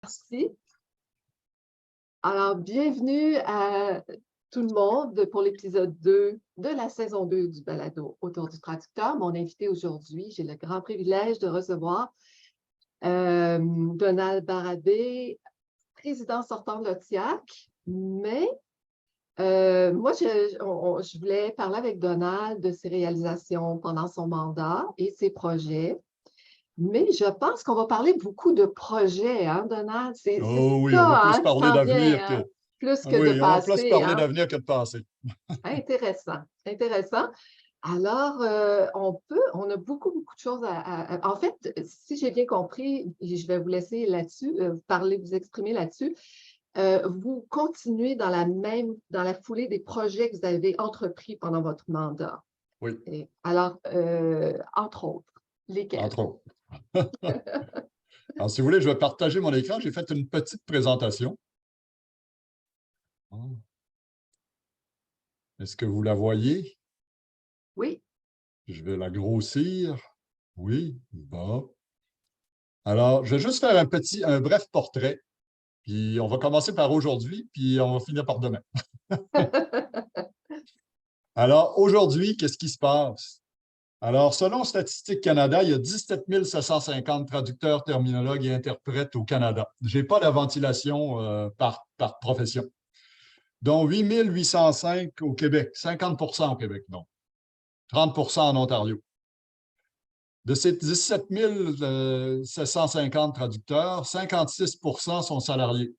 Merci. Alors, bienvenue à tout le monde pour l'épisode 2 de la saison 2 du balado autour du traducteur. Mon invité aujourd'hui, j'ai le grand privilège de recevoir Donald Barabé, président sortant de l'OTIAC. Mais moi, je voulais parler avec Donald de ses réalisations pendant son mandat et ses projets. Mais je pense qu'on va parler beaucoup de projets, hein, Donald? C'est Oh oui, on va ça, plus hein, qui parler s'en vient, d'avenir hein, que... plus Ah que de oui, on va plus passé, parler hein? d'avenir que de passé. Intéressant, intéressant. Alors, on a beaucoup de choses En fait, si j'ai bien compris, et je vais vous laisser là-dessus, vous exprimer là-dessus, vous continuez dans la foulée des projets que vous avez entrepris pendant votre mandat. Oui, Alors, entre autres, lesquels? entre autres. Alors, si vous voulez, je vais partager mon écran. J'ai fait une petite présentation. Est-ce que vous la voyez? Oui. Je vais la grossir. Oui, bon. Alors, je vais juste faire un bref portrait. Puis, on va commencer par aujourd'hui, puis on va finir par demain. Alors, aujourd'hui, qu'est-ce qui se passe? Alors, selon Statistique Canada, il y a 17 750 traducteurs, terminologues et interprètes au Canada. Je n'ai pas la ventilation par profession, dont 8 805 au Québec, 50 au Québec, donc 30 en Ontario. De ces 17 750 traducteurs, 56 sont salariés.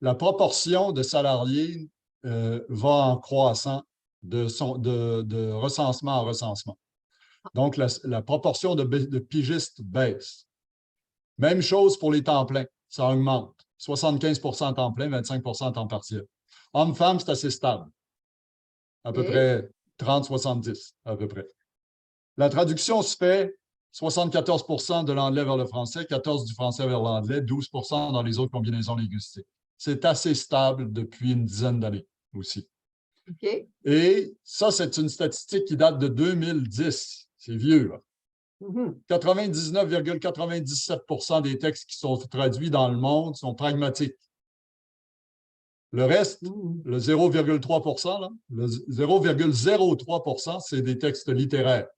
La proportion de salariés va en croissant de recensement en recensement. Donc, la proportion de pigistes baisse. Même chose pour les temps pleins, ça augmente. 75 en temps plein, 25 en temps partiel. Hommes-femmes, c'est assez stable. À peu près 30-70, à peu près. La traduction se fait 74 de l'anglais vers le français, 14 du français vers l'anglais, 12 dans les autres combinaisons linguistiques. C'est assez stable depuis une dizaine d'années aussi. OK. Et ça, c'est une statistique qui date de 2010. C'est vieux, là. 99,97 des textes qui sont traduits dans le monde sont pragmatiques. Le reste, le 0,3 le 0,03 c'est des textes littéraires.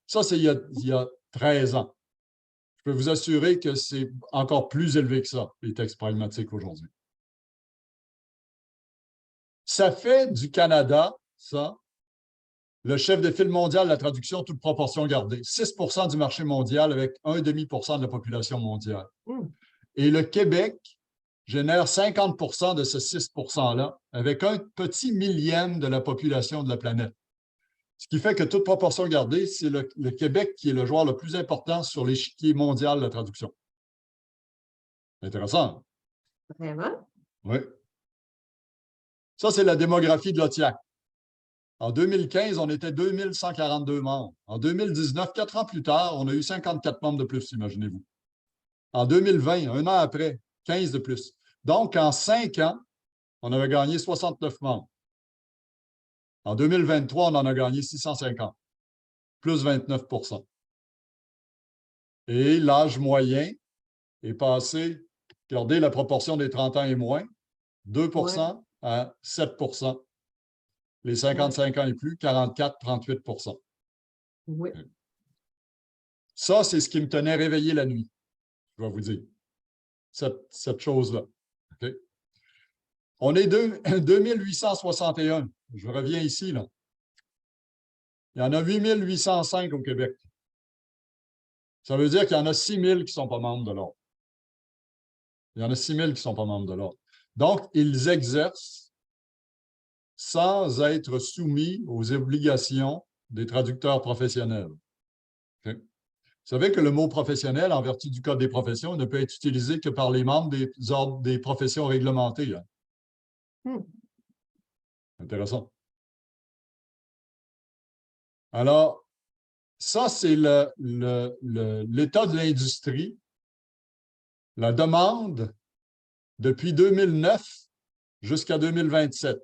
Ça, c'est il y a 13 ans. Je peux vous assurer que c'est encore plus élevé que ça, les textes pragmatiques aujourd'hui. Ça fait du Canada, ça, le chef de file mondial de la traduction, toute proportion gardée. 6 du marché mondial avec 1,5 de la population mondiale. Et le Québec génère 50 de ce 6 %-là avec un petit millième de la population de la planète. Ce qui fait que toute proportion gardée, c'est le Québec qui est le joueur le plus important sur l'échiquier mondial de la traduction. Intéressant. Vraiment? Oui. Ça, c'est la démographie de l'OTIAC. En 2015, on était 2142 membres. En 2019, 4 ans plus tard, on a eu 54 membres de plus, imaginez-vous. En 2020, un an après, 15 de plus. Donc, en 5 ans, on avait gagné 69 membres. En 2023, on en a gagné 650, plus 29 Et l'âge moyen est passé, regardez la proportion des 30 ans et moins, 2 à 7 Les 55 ans et plus, 44-38 Oui. Ça, c'est ce qui me tenait réveillé la nuit, je vais vous dire, cette chose-là. Okay? On est 2861. Je reviens ici, là. Il y en a 8805 au Québec. Ça veut dire qu'il y en a 6000 qui ne sont pas membres de l'ordre. Il y en a 6000 qui ne sont pas membres de l'ordre. Donc, ils exercent sans être soumis aux obligations des traducteurs professionnels. Okay? Vous savez que le mot professionnel, en vertu du Code des professions, ne peut être utilisé que par les membres des ordres des professions réglementées. Hein? Intéressant. Alors, ça, c'est l'état de l'industrie, la demande depuis 2009 jusqu'à 2027.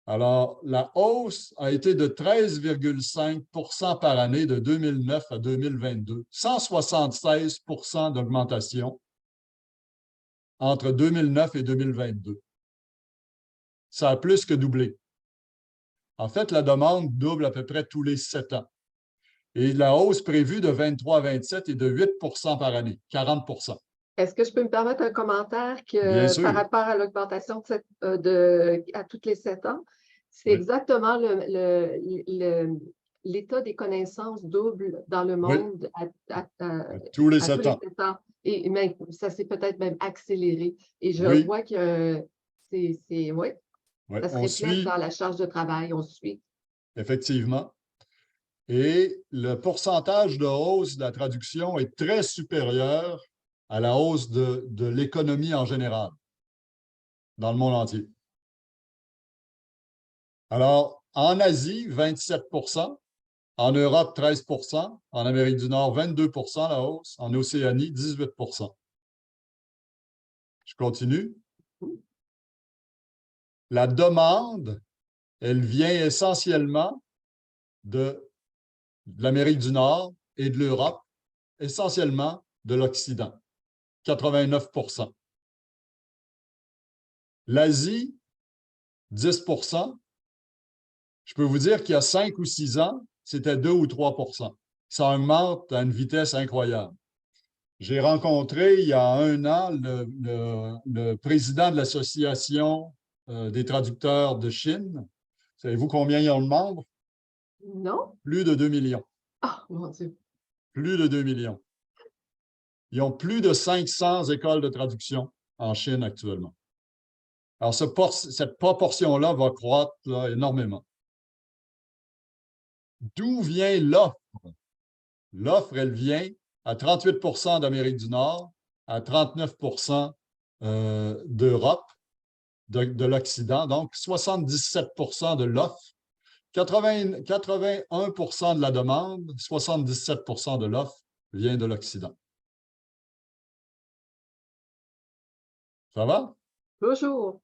Alors, la hausse a été de 13,5 par année de 2009 à 2022, 176 d'augmentation. entre 2009 et 2022. Ça a plus que doublé. En fait, la demande double à peu près tous les 7 ans. Et la hausse prévue de 23 à 27 est de 8 par année, 40 Est-ce que je peux me permettre un commentaire Bien par sûr. rapport à l'augmentation à toutes les 7 ans? C'est Oui. exactement l'état des connaissances double dans le Oui. monde Tous les à tous 7 les ans. 7 ans. Et même, ça s'est peut-être même accéléré. Et je Oui. vois que oui, Oui. ça se On reflète suit, dans la charge de travail, on suit. effectivement. Et le pourcentage de hausse de la traduction est très supérieur à la hausse de l'économie en général dans le monde entier. Alors, en Asie, 27 en Europe, 13 en Amérique du Nord, 22 la hausse, en Océanie, 18 Je continue. La demande, elle vient essentiellement de l'Amérique du Nord et de l'Europe, essentiellement de l'Occident, 89 L'Asie, 10 Je peux vous dire qu'il y a 5 ou 6 ans, c'était 2 ou 3 Ça augmente à une vitesse incroyable. J'ai rencontré il y a 1 an le président de l'Association des traducteurs de Chine. Savez-vous combien ils ont de membres? Non? Plus de 2 millions. Ah, mon Dieu. Plus de 2 millions. Ils ont plus de 500 écoles de traduction en Chine actuellement. Alors, cette proportion-là va croître là, énormément. D'où vient l'offre? L'offre, elle vient à 38 d'Amérique du Nord, à 39 d'Europe, de l'Occident, donc 77 de l'offre, 81 de la demande, 77 de l'offre vient de l'Occident. Ça va? Toujours.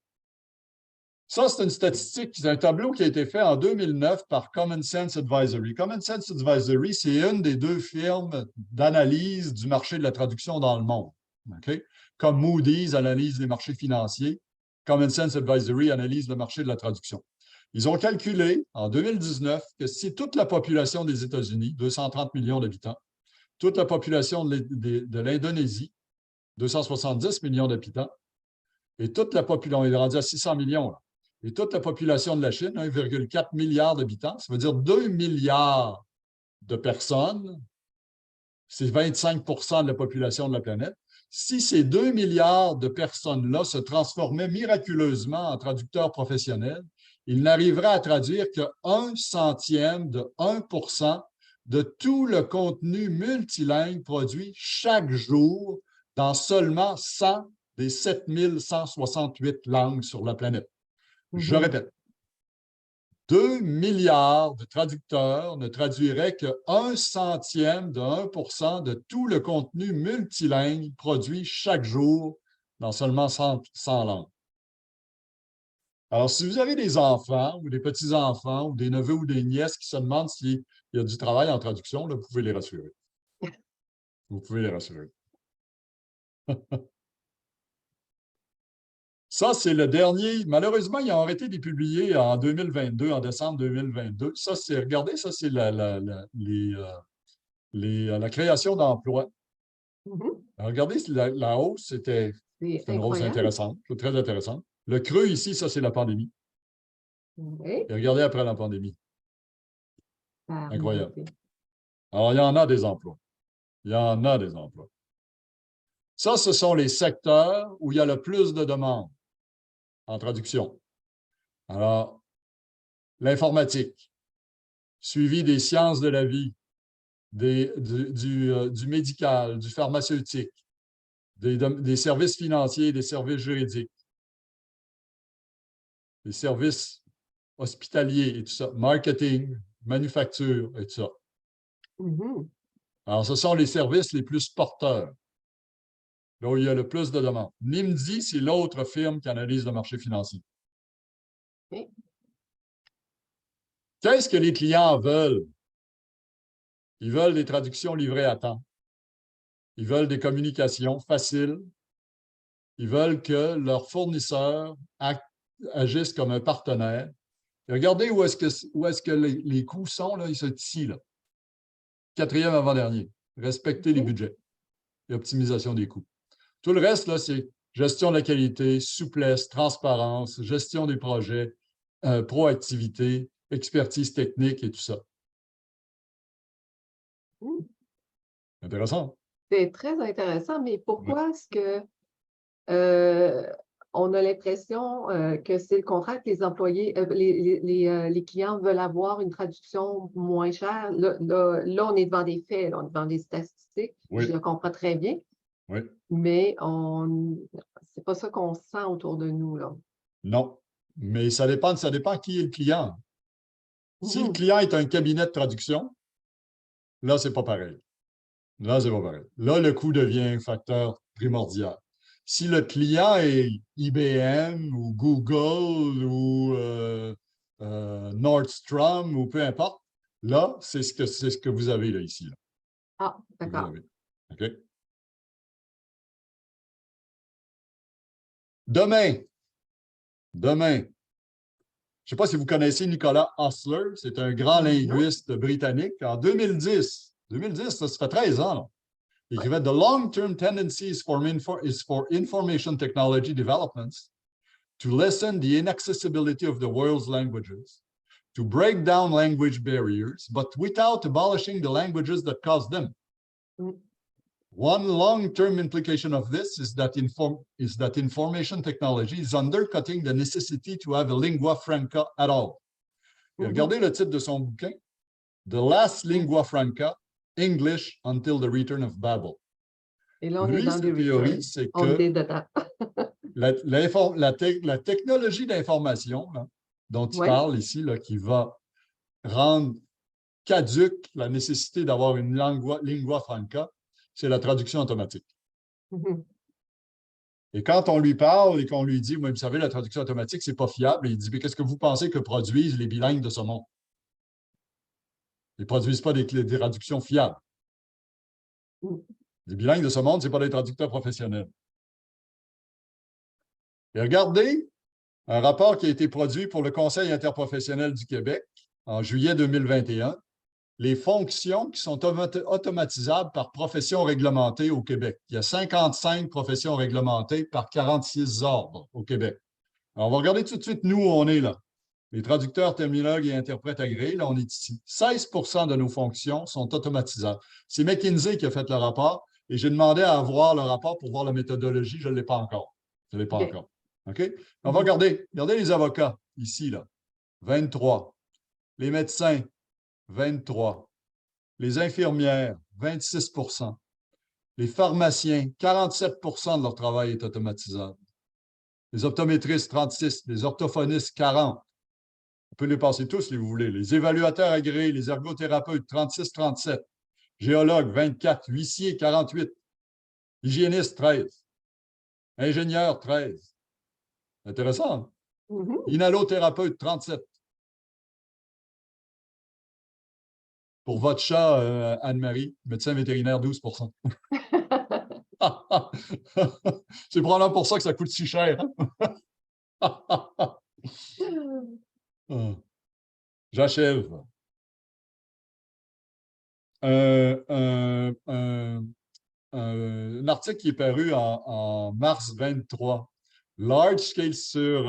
Ça, c'est une statistique, c'est un tableau qui a été fait en 2009 par Common Sense Advisory. Common Sense Advisory, c'est une des 2 firmes d'analyse du marché de la traduction dans le monde. Okay? Comme Moody's analyse les marchés financiers, Common Sense Advisory analyse le marché de la traduction. Ils ont calculé en 2019 que si toute la population des États-Unis, 230 millions d'habitants, toute la population de l'Indonésie, 270 millions d'habitants, et toute la population, on est rendu à 600 millions, là, et toute la population de la Chine, 1,4 milliard d'habitants, ça veut dire 2 milliards de personnes, c'est 25 de la population de la planète. Si ces 2 milliards de personnes-là se transformaient miraculeusement en traducteurs professionnels, ils n'arriveraient à traduire que 1/100 de 1 de tout le contenu multilingue produit chaque jour dans seulement 100 des 7168 langues sur la planète. Je répète, 2 milliards de traducteurs ne traduiraient que 1/100 de 1 de tout le contenu multilingue produit chaque jour dans seulement 100 langues. Alors, si vous avez des enfants ou des petits-enfants ou des neveux ou des nièces qui se demandent s'il y a du travail en traduction, là, vous pouvez les rassurer. Vous pouvez les rassurer. Ça, c'est le dernier. Malheureusement, ils ont arrêté de les publier en 2022, en décembre 2022. Ça, c'est, regardez, ça, c'est la création d'emplois. Regardez, la hausse, c'est une hausse incroyable. intéressante, très intéressante. Le creux ici, ça, c'est la pandémie. Oui. Et regardez après la pandémie. Ah, Incroyable. Alors, il y en a des emplois. Il y en a des emplois. Ça, ce sont les secteurs où il y a le plus de demandes en traduction. Alors, l'informatique, suivi des sciences de la vie, du médical, du pharmaceutique, des services financiers, des services juridiques, des services hospitaliers et tout ça, marketing, manufacture et tout ça. Alors, ce sont les services les plus porteurs, là où il y a le plus de demandes. Nimdzi, c'est l'autre firme qui analyse le marché financier. Okay. Qu'est-ce que les clients veulent? Ils veulent des traductions livrées à temps. Ils veulent des communications faciles, Ils veulent que leurs fournisseurs agissent comme un partenaire. Et regardez où est-ce que les coûts sont, là, ils sont ici, là. Quatrième avant-dernier, respecter les budgets et optimisation des coûts. Tout le reste, là, c'est gestion de la qualité, souplesse, transparence, gestion des projets, proactivité, expertise technique et tout ça. Intéressant. C'est très intéressant, mais pourquoi est-ce que on a l'impression que c'est le contraire, que les employés, les clients veulent avoir une traduction moins chère? Là, on est devant des faits, là, on est devant des statistiques, Oui. je le comprends très bien, Oui. mais c'est pas ça qu'on sent autour de nous, là. Non, mais ça dépend qui est le client. Si le client est un cabinet de traduction, là, c'est pas pareil. Là, c'est pas pareil. Là, le coût devient un facteur primordial. Si le client est IBM ou Google ou Nordstrom ou peu importe, là, c'est ce que vous avez là, ici. Là. Ah, d'accord. OK. Demain, je ne sais pas si vous connaissez Nicolas Osler, c'est un grand linguiste britannique. En 2010, ça fait 13 ans, là. Il écrivait The long-term tendency is for information technology developments to lessen the inaccessibility of the world's languages, to break down language barriers, but without abolishing the languages that cause them. One long-term implication of this is that information technology is undercutting the necessity to have a lingua franca at all. Et regardez le titre de son bouquin, The Last Lingua Franca, English Until the Return of Babel. Et là, on est Lui, dans sa des théorie, c'est on que est dedans. la technologie d'information dont il parle ici, là, qui va rendre caduque la nécessité d'avoir une lingua franca, c'est la traduction automatique. Et quand on lui parle et qu'on lui dit, vous savez, la traduction automatique, c'est pas fiable, et il dit, mais qu'est-ce que vous pensez que produisent les bilingues de ce monde? Ils ne produisent pas des traductions fiables. Les bilingues de ce monde, ce n'est pas des traducteurs professionnels. Et regardez un rapport qui a été produit pour le Conseil interprofessionnel du Québec en juillet 2021, les fonctions qui sont automatisables par profession réglementée au Québec. Il y a 55 professions réglementées par 46 ordres au Québec. Alors, on va regarder tout de suite, nous, où on est là. Les traducteurs, terminologues et interprètes agréés, là, on est ici. 16% de nos fonctions sont automatisables. C'est McKinsey qui a fait le rapport et j'ai demandé à avoir le rapport pour voir la méthodologie. Je ne l'ai pas encore. Je ne l'ai pas encore. OK? On va regarder. Regardez les avocats, ici, là. 23. Les médecins, 23. Les infirmières, 26%. Les pharmaciens, 47% de leur travail est automatisable. Les optométristes, 36. Les orthophonistes, 40. On peut les passer tous, si vous voulez. Les évaluateurs agréés, les ergothérapeutes, 36, 37. Géologues, 24. Huissiers, 48. Hygiénistes, 13. Ingénieurs, 13. Intéressant. Inhalothérapeute, 37. Pour votre chat, Anne-Marie, médecin vétérinaire, 12%. C'est probablement pour ça que ça coûte si cher. J'achève. Un article qui est paru en mars 23. Large scale sur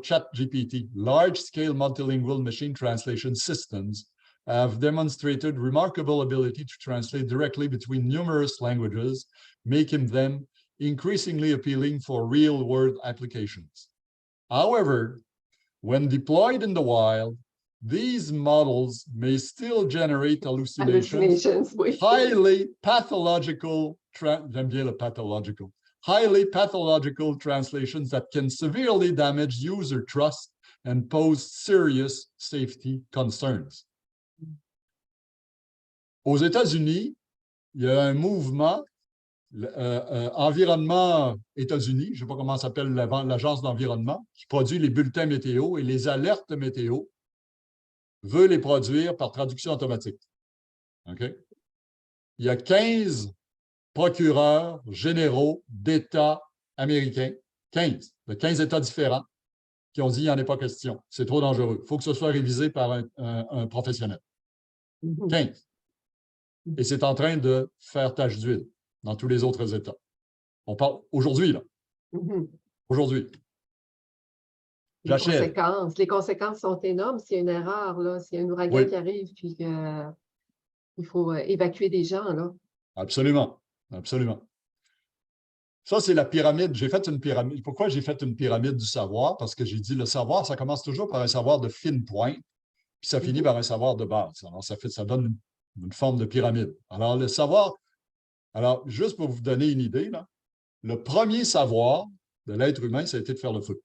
ChatGPT. Large scale multilingual machine translation systems have demonstrated remarkable ability to translate directly between numerous languages, making them increasingly appealing for real-world applications. However, when deployed in the wild, these models may still generate hallucinations highly pathological, j'aime bien le pathological, highly pathological translations that can severely damage user trust and pose serious safety concerns. Aux États-Unis, il y a un mouvement, Environnement États-Unis, je ne sais pas comment s'appelle l'agence d'environnement, qui produit les bulletins météo et les alertes météo, veut les produire par traduction automatique. OK? Il y a 15 procureurs généraux d'États américains, 15, de 15 États différents, qui ont dit qu'il n'y en a pas question. C'est trop dangereux. Il faut que ce soit révisé par un professionnel. 15. Et c'est en train de faire tache d'huile dans tous les autres États. On parle aujourd'hui, là. Aujourd'hui. J'achève. Les conséquences sont énormes s'il y a une erreur, là, s'il y a un ouragan qui arrive, puis il faut évacuer des gens, là. Absolument. Absolument. Ça, c'est la pyramide. J'ai fait une pyramide. Pourquoi j'ai fait une pyramide du savoir? Parce que j'ai dit le savoir, ça commence toujours par un savoir de fine pointe, puis ça finit par un savoir de base. Alors, ça donne une forme de pyramide. Alors, le savoir, alors, juste pour vous donner une idée, là, le premier savoir de l'être humain, ça a été de faire le feu.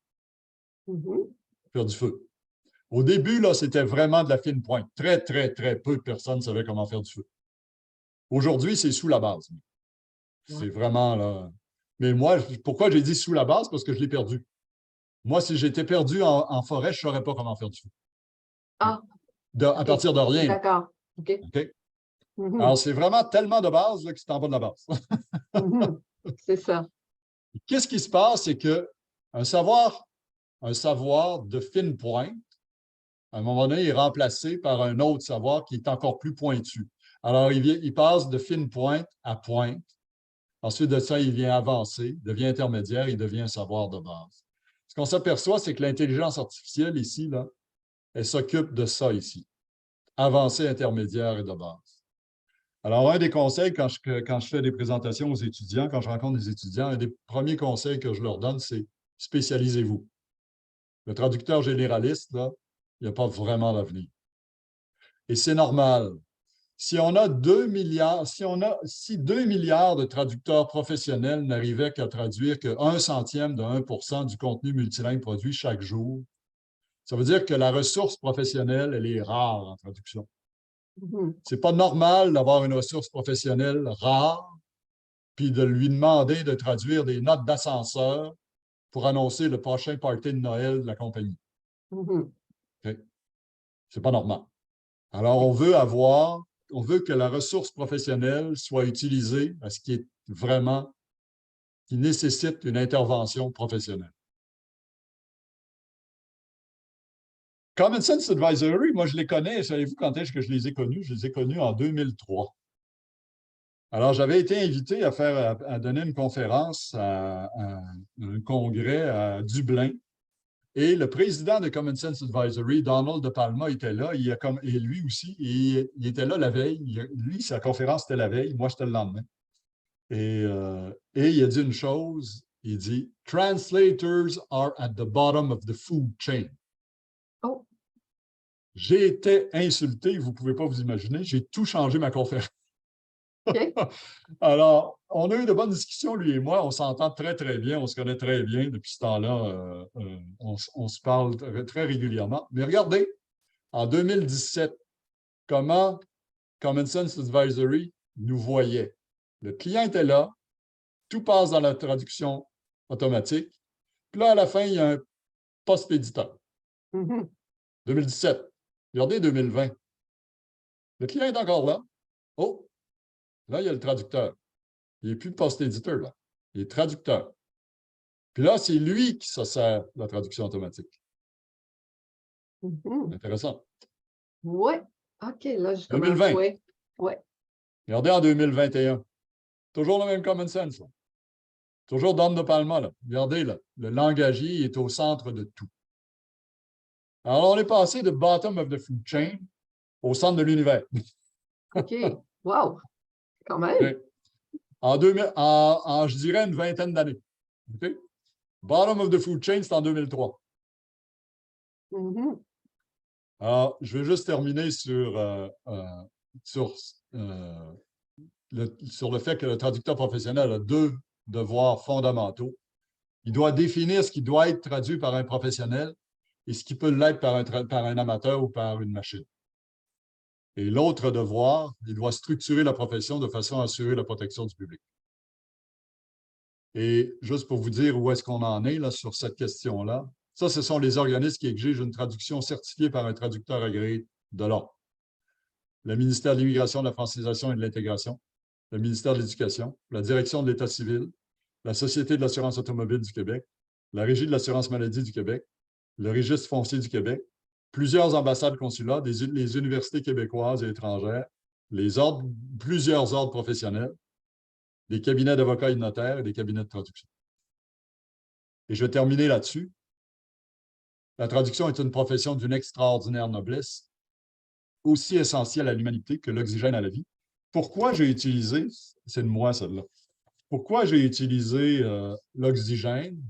Faire du feu. Au début, là, c'était vraiment de la fine pointe. Très, très, très peu de personnes savaient comment faire du feu. Aujourd'hui, c'est sous la base. C'est vraiment là. Mais moi, pourquoi j'ai dit sous la base? Parce que je l'ai perdu. Moi, si j'étais perdu en forêt, je ne saurais pas comment faire du feu. Ah. À partir de rien. D'accord. OK. Alors, c'est vraiment tellement de base là, que c'est en bas de la base. C'est ça. Qu'est-ce qui se passe? C'est qu'un savoir de fine pointe, à un moment donné, est remplacé par un autre savoir qui est encore plus pointu. Alors, il passe de fine pointe à pointe. Ensuite de ça, il vient avancer, devient intermédiaire, il devient un savoir de base. Ce qu'on s'aperçoit, c'est que l'intelligence artificielle ici, là, elle s'occupe de ça ici. Avancée, intermédiaire et de base. Alors, un des conseils, quand je fais des présentations aux étudiants, quand je rencontre des étudiants, un des premiers conseils que je leur donne, c'est spécialisez-vous. Le traducteur généraliste, là, il n'y a pas vraiment d'avenir. Et c'est normal. Si on a 2 milliards, si 2 milliards de traducteurs professionnels n'arrivaient qu'à traduire que 1/100 de 1% du contenu multilingue produit chaque jour, ça veut dire que la ressource professionnelle, elle est rare en traduction. C'est pas normal d'avoir une ressource professionnelle rare, puis de lui demander de traduire des notes d'ascenseur pour annoncer le prochain party de Noël de la compagnie. Okay? C'est pas normal. Alors, on veut que la ressource professionnelle soit utilisée à ce qui est vraiment, qui nécessite une intervention professionnelle. Common Sense Advisory, moi, je les connais. Savez-vous quand est-ce que je les ai connus? Je les ai connus en 2003. Alors, j'avais été invité à donner une conférence à un congrès à Dublin. Et le président de Common Sense Advisory, Donald De Palma, était là. Et lui aussi, il était là la veille. Lui, sa conférence, c'était la veille. Moi, c'était le lendemain. Et il a dit une chose. Il dit « Translators are at the bottom of the food chain. » Oh. J'ai été insulté, vous ne pouvez pas vous imaginer. J'ai tout changé ma conférence. Okay. Alors, on a eu de bonnes discussions, lui et moi. On s'entend très, très bien. On se connaît très bien. Depuis ce temps-là, on se parle très régulièrement. Mais regardez, en 2017, comment Common Sense Advisory nous voyait. Le client était là, tout passe dans la traduction automatique. Puis là, à la fin, il y a un post-éditeur. 2017. Regardez 2020. Le client est encore là. Oh, là, il y a le traducteur. Il n'est plus post-éditeur, là. Il est traducteur. Puis là, c'est lui qui se sert de la traduction automatique. Intéressant. Oui. OK, là, je commence. 2020. Ouais. Regardez en 2021. Toujours le même common sense. Là. Toujours Don De Palma. Là. Regardez, là, le langagier est au centre de tout. Alors, on est passé de bottom of the food chain au centre de l'univers. OK. Wow. Quand même. Okay. Je dirais, une vingtaine d'années. Okay? Bottom of the food chain, c'est en 2003. Alors, je vais juste terminer sur le fait que le traducteur professionnel a 2 devoirs fondamentaux. Il doit définir ce qui doit être traduit par un professionnel et ce qui peut l'être par un amateur ou par une machine. Et l'autre devoir, il doit structurer la profession de façon à assurer la protection du public. Et juste pour vous dire où est-ce qu'on en est là, sur cette question-là, ça, ce sont les organismes qui exigent une traduction certifiée par un traducteur agréé de l'ordre. Le ministère de l'Immigration, de la Francisation et de l'Intégration, le ministère de l'Éducation, la Direction de l'État civil, la Société de l'assurance automobile du Québec, la Régie de l'assurance maladie du Québec, le Registre foncier du Québec, plusieurs ambassades consulats, les universités québécoises et étrangères, plusieurs ordres professionnels, des cabinets d'avocats et de notaires et des cabinets de traduction. Et je vais terminer là-dessus. La traduction est une profession d'une extraordinaire noblesse, aussi essentielle à l'humanité que l'oxygène à la vie. Pourquoi j'ai utilisé, c'est de moi celle-là, pourquoi j'ai utilisé l'oxygène?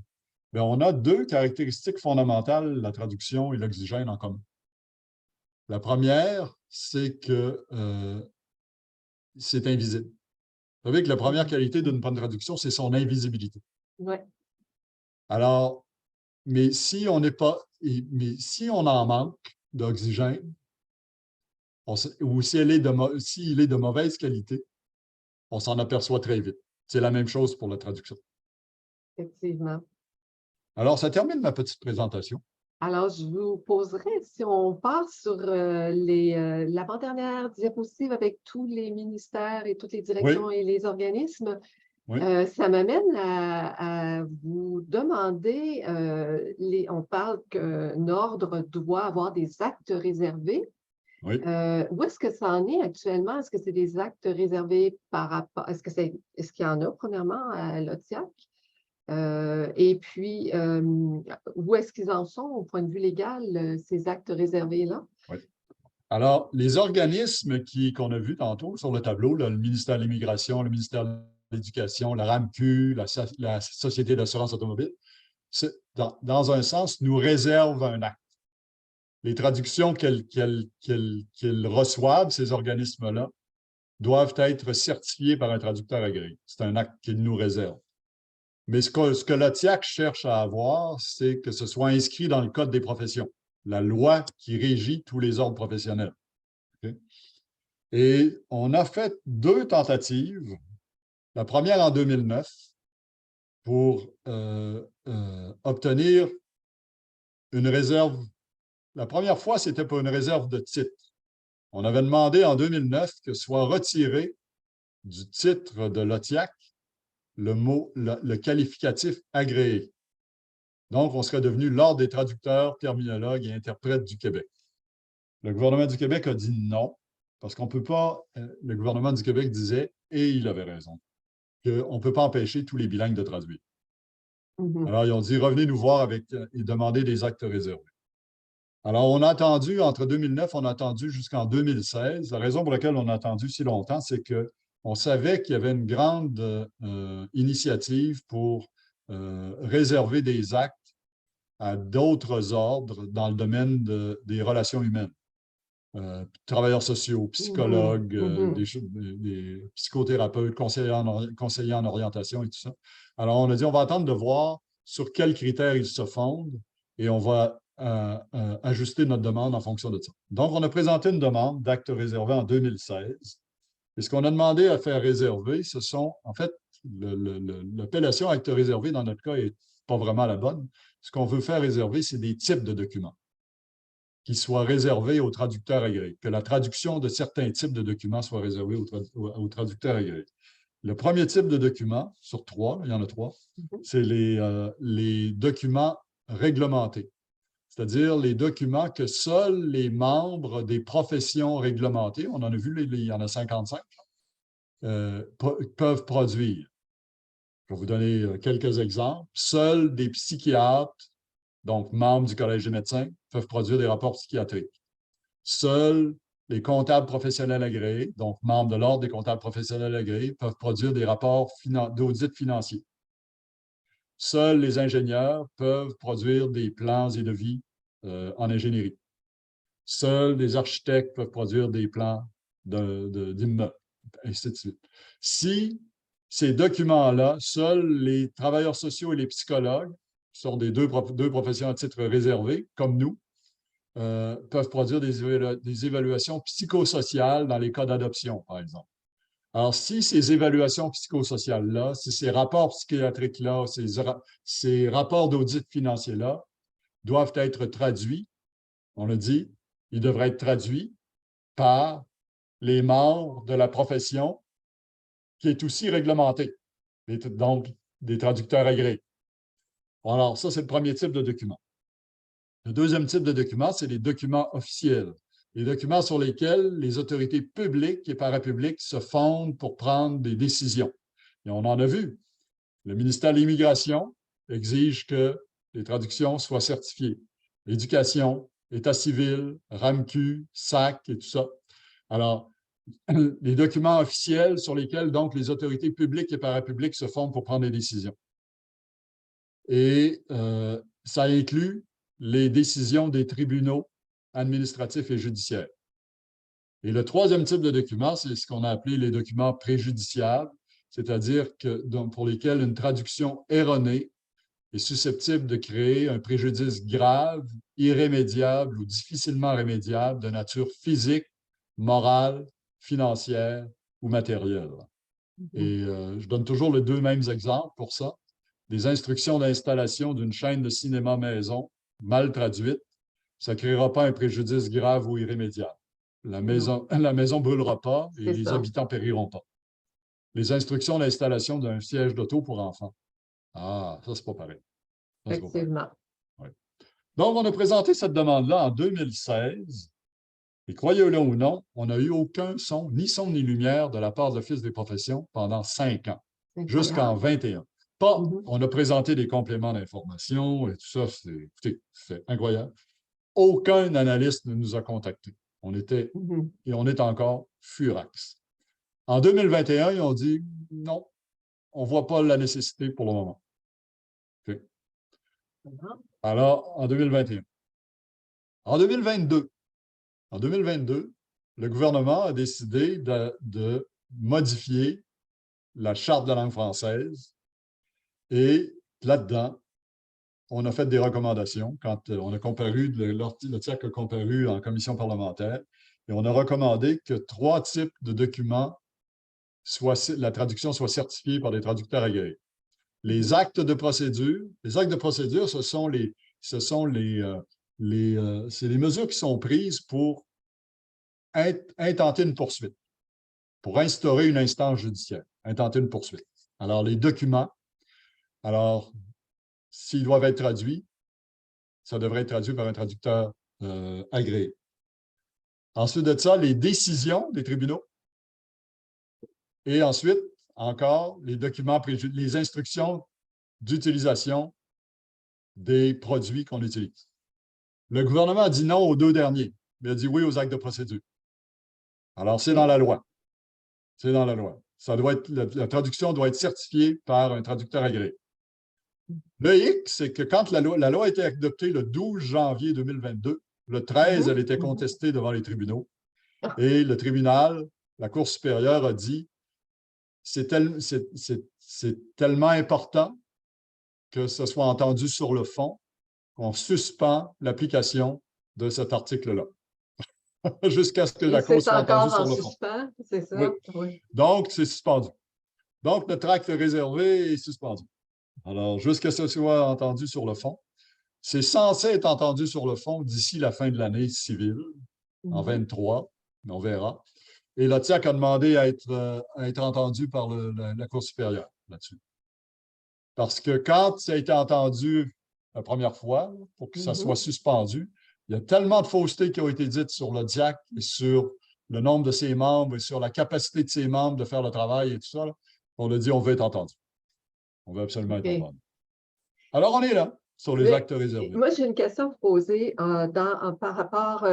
Bien, on a deux caractéristiques fondamentales, la traduction et l'oxygène en commun. La première, c'est que c'est invisible. Vous savez que la première qualité d'une bonne traduction, c'est son invisibilité. Oui. Alors, mais si on en manque d'oxygène, ou s'il est de mauvaise qualité, on s'en aperçoit très vite. C'est la même chose pour la traduction. Effectivement. Alors, ça termine ma petite présentation. Alors, je vous poserai, si on passe sur l'avant-dernière diapositive avec tous les ministères et toutes les directions et les organismes, ça m'amène à vous demander, on parle qu'un ordre doit avoir des actes réservés. Où est-ce que ça en est actuellement? Est-ce que c'est des actes réservés par rapport, est-ce qu'il y en a premièrement à l'OTIAC? Et puis, où est-ce qu'ils en sont au point de vue légal, ces actes réservés-là? Oui. Alors, les organismes qu'on a vus tantôt sur le tableau, là, le ministère de l'Immigration, le ministère de l'Éducation, la RAMQ, la Société d'assurance automobile, dans un sens, nous réservent un acte. Les traductions qu'ils reçoivent, ces organismes-là, doivent être certifiées par un traducteur agréé. C'est un acte qu'ils nous réservent. Mais ce que l'OTIAC cherche à avoir, c'est que ce soit inscrit dans le Code des professions, la loi qui régit tous les ordres professionnels. Okay? Et on a fait deux tentatives. La première en 2009 pour obtenir une réserve. La première fois, c'était pour une réserve de titre. On avait demandé en 2009 que soit retiré du titre de l'OTIAC le qualificatif agréé. Donc, on serait devenu l'Ordre des traducteurs, terminologues et interprètes du Québec. Le gouvernement du Québec a dit non, parce qu'on ne peut pas, le gouvernement du Québec disait, et il avait raison, qu'on ne peut pas empêcher tous les bilingues de traduire. Alors, ils ont dit, revenez nous voir et demandez des actes réservés. Alors, on a attendu, entre 2009, on a attendu jusqu'en 2016. La raison pour laquelle on a attendu si longtemps, c'est qu'on savait qu'il y avait une grande initiative pour réserver des actes à d'autres ordres dans le domaine des relations humaines. Travailleurs sociaux, psychologues, des psychothérapeutes, conseillers en orientation et tout ça. Alors, on a dit, on va attendre de voir sur quels critères ils se fondent et on va ajuster notre demande en fonction de ça. Donc, on a présenté une demande d'actes réservés en 2016. Et ce qu'on a demandé à faire réserver, ce sont, en fait, l'appellation acte réservé dans notre cas n'est pas vraiment la bonne. Ce qu'on veut faire réserver, c'est des types de documents qui soient réservés aux traducteurs agréés, que la traduction de certains types de documents soit réservée aux traducteurs agréés. Le premier type de document, sur trois, il y en a trois, c'est les documents réglementés, c'est-à-dire les documents que seuls les membres des professions réglementées, on en a vu, il y en a 55, peuvent produire. Je vais vous donner quelques exemples. Seuls des psychiatres, donc membres du Collège des médecins, peuvent produire des rapports psychiatriques. Seuls les comptables professionnels agréés, donc membres de l'Ordre des comptables professionnels agréés, peuvent produire des rapports d'audit financier. Seuls les ingénieurs peuvent produire des plans et devis en ingénierie. Seuls les architectes peuvent produire des plans d'immeubles, ainsi de suite. Si ces documents-là, seuls les travailleurs sociaux et les psychologues, qui sont des deux professions à titre réservé, comme nous, peuvent produire des évaluations psychosociales dans les cas d'adoption, par exemple. Alors, si ces évaluations psychosociales-là, si ces rapports psychiatriques-là, ces rapports d'audit financier-là doivent être traduits, on l'a dit, ils devraient être traduits par les membres de la profession qui est aussi réglementée. Donc, des traducteurs agréés. Alors, ça, c'est le premier type de document. Le deuxième type de document, c'est les documents officiels. Les documents sur lesquels les autorités publiques et parapubliques se fondent pour prendre des décisions. Et on en a vu. Le ministère de l'Immigration exige que les traductions soient certifiées. L'éducation, État civil, RAMQ, SAC et tout ça. Alors, les documents officiels sur lesquels, donc, les autorités publiques et parapubliques se fondent pour prendre des décisions. Et ça inclut les décisions des tribunaux administratifs et judiciaires. Et le troisième type de document, c'est ce qu'on a appelé les documents préjudiciables, c'est-à-dire pour lesquels une traduction erronée est susceptible de créer un préjudice grave, irrémédiable ou difficilement rémédiable de nature physique, morale, financière ou matérielle. Et je donne toujours les deux mêmes exemples pour ça. Des instructions d'installation d'une chaîne de cinéma maison mal traduites, ça ne créera pas un préjudice grave ou irrémédiable. La maison ne brûlera pas et les habitants périront pas. Les instructions d'installation d'un siège d'auto pour enfants. Ah, ça, c'est pas pareil. Effectivement. Oui. Donc, on a présenté cette demande-là en 2016. Et croyez-le ou non, on n'a eu aucun son ni lumière de la part de l'Office des professions pendant 5 ans, jusqu'en 21. On a présenté des compléments d'information et tout ça, c'est incroyable. Aucun analyste ne nous a contactés. Et on est encore furax. En 2021, ils ont dit non, on ne voit pas la nécessité pour le moment. Okay. Alors, en 2021. En 2022, le gouvernement a décidé de modifier la Charte de la langue française et là-dedans, on a fait des recommandations quand on a comparu, le TIAC a comparu en commission parlementaire et on a recommandé que 3 types de documents, la traduction soit certifiée par des traducteurs agréés. Les actes de procédure, ce sont les mesures qui sont prises pour intenter une poursuite, pour instaurer une instance judiciaire, intenter une poursuite. Alors, les documents, s'ils doivent être traduits, ça devrait être traduit par un traducteur agréé. Ensuite de ça, les décisions des tribunaux. Et ensuite, encore, les documents, les instructions d'utilisation des produits qu'on utilise. Le gouvernement a dit non aux 2 derniers, mais a dit oui aux actes de procédure. Alors, c'est dans la loi. C'est dans la loi. La traduction doit être certifiée par un traducteur agréé. Le hic, c'est que quand la loi a été adoptée le 12 janvier 2022, le 13, elle était contestée devant les tribunaux. Et le tribunal, la Cour supérieure, a dit c'est tellement important que ce soit entendu sur le fond qu'on suspend l'application de cet article-là jusqu'à ce que la Cour soit entendue sur le fond. C'est ça? Oui. Donc, c'est suspendu. Donc, le tract réservé est suspendu. Alors, jusqu'à ce que ce soit entendu sur le fond. C'est censé être entendu sur le fond d'ici la fin de l'année civile, en 23, mais on verra. Et le TIAC a demandé à être entendu par la Cour supérieure là-dessus. Parce que quand ça a été entendu la première fois, pour que ça soit suspendu, il y a tellement de faussetés qui ont été dites sur le TIAC et sur le nombre de ses membres et sur la capacité de ses membres de faire le travail et tout ça, on a dit on veut être entendu. On veut absolument être entendu. Alors, on est là, sur les actes réservés. Moi, j'ai une question à vous poser par rapport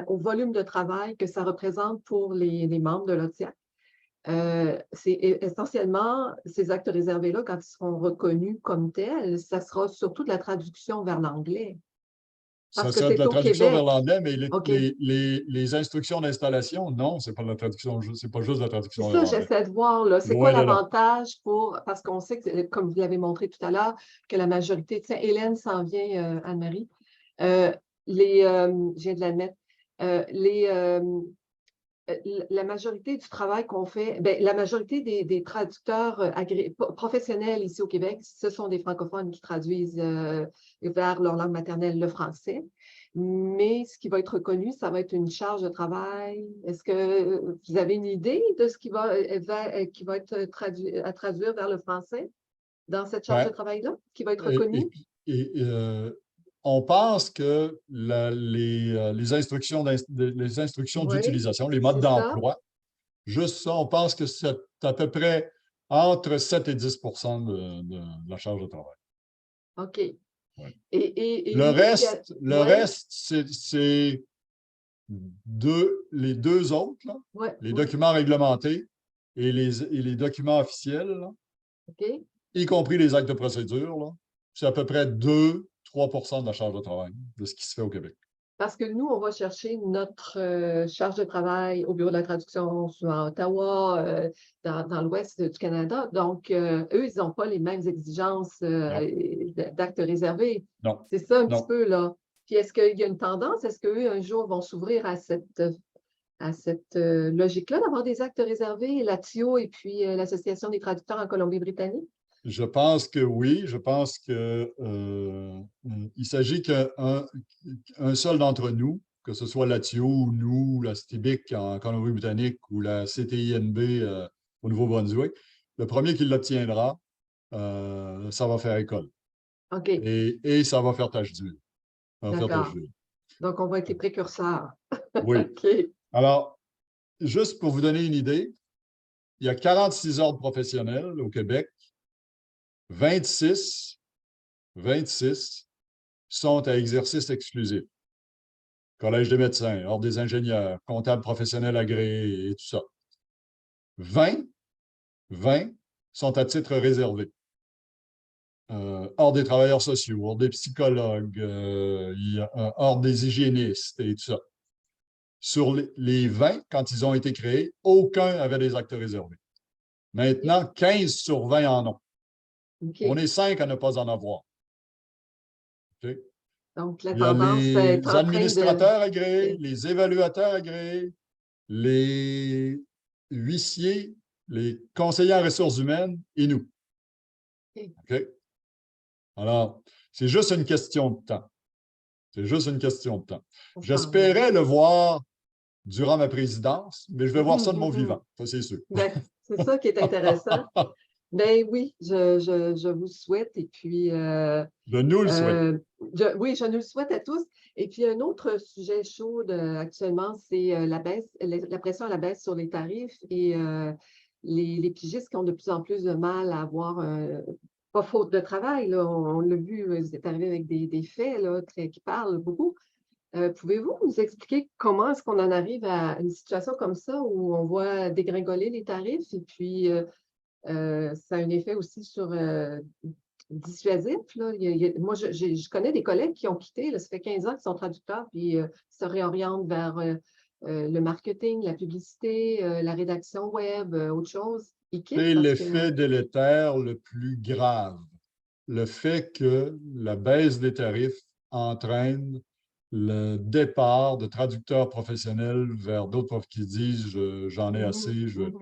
au volume de travail que ça représente pour les membres de l'OTIAC. C'est essentiellement ces actes réservés-là, quand ils seront reconnus comme tels, ça sera surtout de la traduction vers l'anglais. Ça sera de la traduction vers l'anglais, mais les instructions d'installation, non, ce n'est pas de la traduction, c'est pas juste de la traduction vers l'anglais. C'est ça, j'essaie de voir, là. C'est quoi l'avantage parce qu'on sait, que, comme vous l'avez montré tout à l'heure, que la majorité, tiens, Hélène s'en vient, Anne-Marie, je viens de l'admettre, la majorité du travail qu'on fait, la majorité des traducteurs professionnels ici au Québec, ce sont des francophones qui traduisent vers leur langue maternelle le français. Mais ce qui va être reconnu, ça va être une charge de travail. Est-ce que vous avez une idée de ce qui va être traduit, à traduire vers le français? dans cette charge de travail-là qui va être reconnue? On pense que les instructions Oui, d'utilisation, les modes c'est ça. d'emploi, juste ça, on pense que c'est à peu près entre 7 et 10 de la charge de travail. OK. Ouais. Et Le lui, reste, c'est les deux autres, là, les documents réglementés et les documents officiels, là, OK. y compris les actes de procédure, c'est à peu près 2-3 de la charge de travail de ce qui se fait au Québec. Parce que nous, on va chercher notre charge de travail au Bureau de la traduction, souvent à Ottawa, dans l'ouest du Canada. Donc, eux, ils n'ont pas les mêmes exigences d'actes réservés. Non. C'est ça un petit Non. peu, là. Puis, est-ce qu'il y a une tendance? Est-ce qu'eux, un jour, vont s'ouvrir à cette logique-là d'avoir des actes réservés, l'ATIO et puis l'Association des traducteurs en Colombie-Britannique? Je pense que oui. Je pense que il s'agit qu'un seul d'entre nous, que ce soit l'ATIO ou nous, ou la STIBIC en Colombie-Britannique ou la CTINB au Nouveau-Brunswick, le premier qui l'obtiendra, ça va faire école. OK. Et ça va faire tache d'huile. D'accord. Donc, on va être les précurseurs. Oui. OK. Alors, juste pour vous donner une idée, il y a 46 ordres professionnels au Québec. 26 sont à exercice exclusif. Collège des médecins, ordre des ingénieurs, comptables professionnels agréés et tout ça. 20 sont à titre réservé. Ordre des travailleurs sociaux, ordre des psychologues, ordre des hygiénistes et tout ça. Sur les 20, quand ils ont été créés, aucun avait des actes réservés. Maintenant, 15 sur 20 en ont. Okay. On est 5 à ne pas en avoir. Okay? Donc, la Il y a tendance est les en train administrateurs agréés, les évaluateurs agréés, les huissiers, les conseillers en ressources humaines et nous. Okay? Alors, c'est juste une question de temps. C'est juste une question de temps. J'espérais le voir durant ma présidence, mais je vais voir ça de mon vivant, ça c'est sûr. Ben, c'est ça qui est intéressant. Ben oui, je vous souhaite et puis je nous le souhaite. Oui, je nous le souhaite à tous. Et puis un autre sujet chaud actuellement, c'est la pression à la baisse sur les tarifs et les pigistes qui ont de plus en plus de mal à avoir pas faute de travail, là, on l'a vu, vous êtes arrivé avec des faits là, qui parlent beaucoup. Pouvez-vous nous expliquer comment est-ce qu'on en arrive à une situation comme ça où on voit dégringoler les tarifs et puis ça a un effet aussi sur dissuasif, là. Moi, je connais des collègues qui ont quitté, là, ça fait 15 ans qu'ils sont traducteurs, puis se réorientent vers le marketing, la publicité, la rédaction web, autre chose. Ils quittent C'est parce l'effet délétère le plus grave. Le fait que la baisse des tarifs entraîne le départ de traducteurs professionnels vers d'autres profs qui disent « j'en ai assez, je veux ».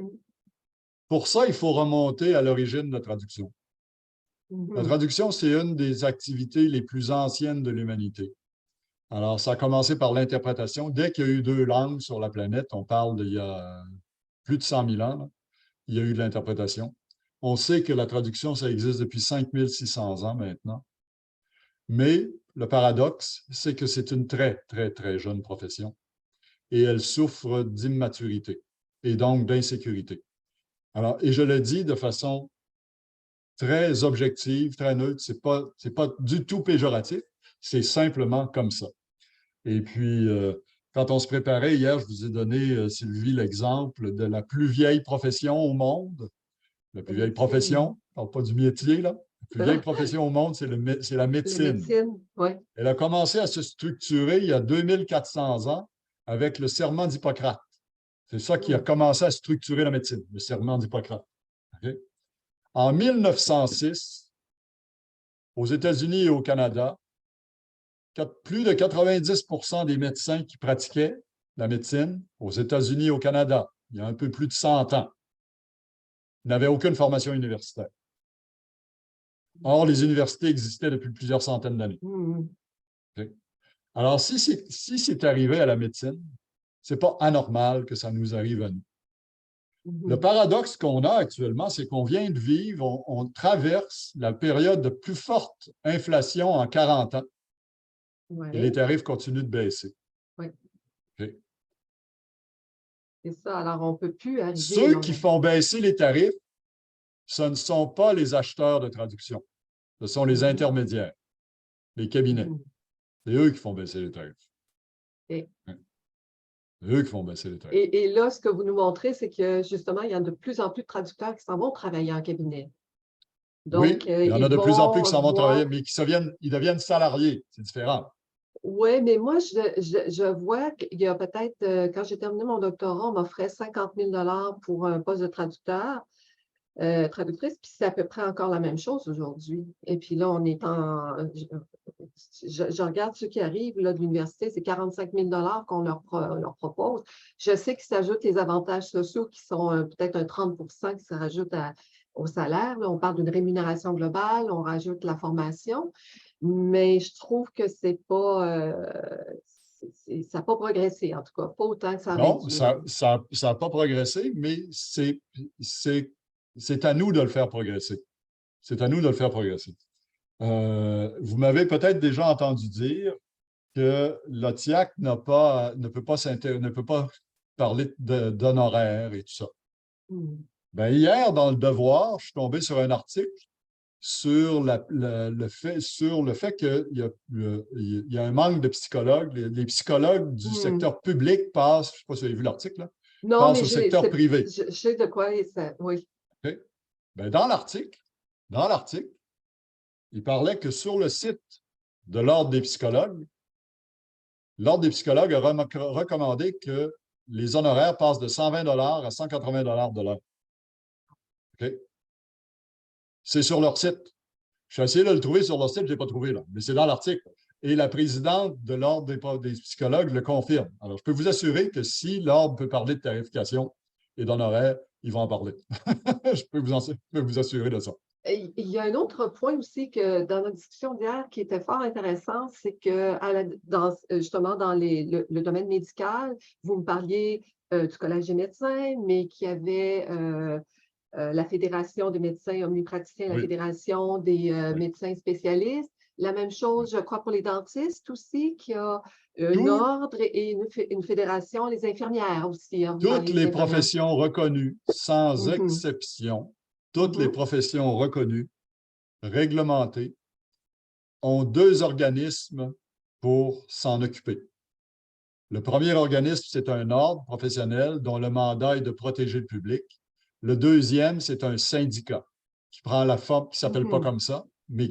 Pour ça, il faut remonter à l'origine de la traduction. La traduction, c'est une des activités les plus anciennes de l'humanité. Alors, ça a commencé par l'interprétation. Dès qu'il y a eu 2 langues sur la planète, on parle d'il y a plus de 100 000 ans, là, il y a eu de l'interprétation. On sait que la traduction, ça existe depuis 5600 ans maintenant. Mais le paradoxe, c'est que c'est une très, très, très jeune profession et elle souffre d'immaturité et donc d'insécurité. Alors, et je le dis de façon très objective, très neutre, c'est pas du tout péjoratif, c'est simplement comme ça. Et puis, quand on se préparait hier, je vous ai donné, Sylvie, l'exemple de la plus vieille profession au monde. La plus vieille profession, je ne parle pas du métier, là. La plus vieille profession au monde, c'est la médecine. La médecine, oui. Elle a commencé à se structurer il y a 2400 ans avec le serment d'Hippocrate. C'est ça qui a commencé à structurer la médecine, le serment d'Hippocrate. Okay? En 1906, aux États-Unis et au Canada, plus de 90 des médecins qui pratiquaient la médecine aux États-Unis et au Canada, il y a un peu plus de 100 ans, n'avaient aucune formation universitaire. Or, les universités existaient depuis plusieurs centaines d'années. Okay? Alors, si c'est arrivé à la médecine, ce n'est pas anormal que ça nous arrive à nous. Le paradoxe qu'on a actuellement, c'est qu'on vient de vivre, on traverse la période de plus forte inflation en 40 ans Ouais. et les tarifs continuent de baisser. Oui. OK. C'est ça. Alors, on ne peut plus arriver. Ceux qui font baisser les tarifs, ce ne sont pas les acheteurs de traduction. Ce sont les intermédiaires, les cabinets. C'est eux qui font baisser les tarifs. Et... C'est eux qui font baisser les tarifs. Et là, ce que vous nous montrez, c'est que justement, il y a de plus en plus de traducteurs qui s'en vont travailler en cabinet. Donc, oui, il y en a de plus en plus qui s'en vont travailler, mais ils deviennent salariés. C'est différent. Oui, mais moi, je vois qu'il y a peut-être, quand j'ai terminé mon doctorat, on m'offrait 50 000 pour un poste de traducteur, traductrice, puis c'est à peu près encore la même chose aujourd'hui. Et puis là, on est en... Je regarde ceux qui arrivent là, de l'université, c'est 45 000 qu'on leur propose. Je sais qu'ils s'ajoutent les avantages sociaux qui sont peut-être un 30 qui se rajoutent au salaire. Là, on parle d'une rémunération globale, on rajoute la formation, mais je trouve que c'est pas... ça n'a pas progressé, en tout cas, pas autant que ça aurait Non, dû. ça n'a pas progressé, mais c'est à nous de le faire progresser. C'est à nous de le faire progresser. Vous m'avez peut-être déjà entendu dire que l'OTIAC ne peut pas parler d'honoraires et tout ça. Ben, hier, dans Le Devoir, je suis tombé sur un article sur le fait qu'il y a un manque de psychologues. Les psychologues du secteur public passent, je ne sais pas si vous avez vu l'article, passent au secteur privé. Je sais de quoi ça, oui. Okay. Ben, dans l'article, il parlait que sur le site de l'Ordre des psychologues, l'Ordre des psychologues a recommandé que les honoraires passent de 120 $ à 180 $ de l'heure. OK? C'est sur leur site. J'ai essayé de le trouver sur leur site, je ne l'ai pas trouvé là, mais c'est dans l'article. Et la présidente de l'Ordre des psychologues le confirme. Alors, je peux vous assurer que si l'Ordre peut parler de tarification et d'honoraires, ils vont en parler. Je peux vous assurer de ça. Il y a un autre point aussi que dans notre discussion d'hier qui était fort intéressant, c'est que justement dans le domaine médical, vous me parliez du Collège des médecins, mais qu'il y avait la Fédération des médecins omnipraticiens, la Fédération des médecins spécialistes. La même chose, je crois, pour les dentistes aussi, qu'il y a un ordre et une fédération, les infirmières aussi. Hein, toutes les professions reconnues, sans exception, toutes les professions reconnues, réglementées, ont 2 organismes pour s'en occuper. Le premier organisme, c'est un ordre professionnel dont le mandat est de protéger le public. Le deuxième, c'est un syndicat qui prend la forme, qui ne s'appelle pas comme ça, mais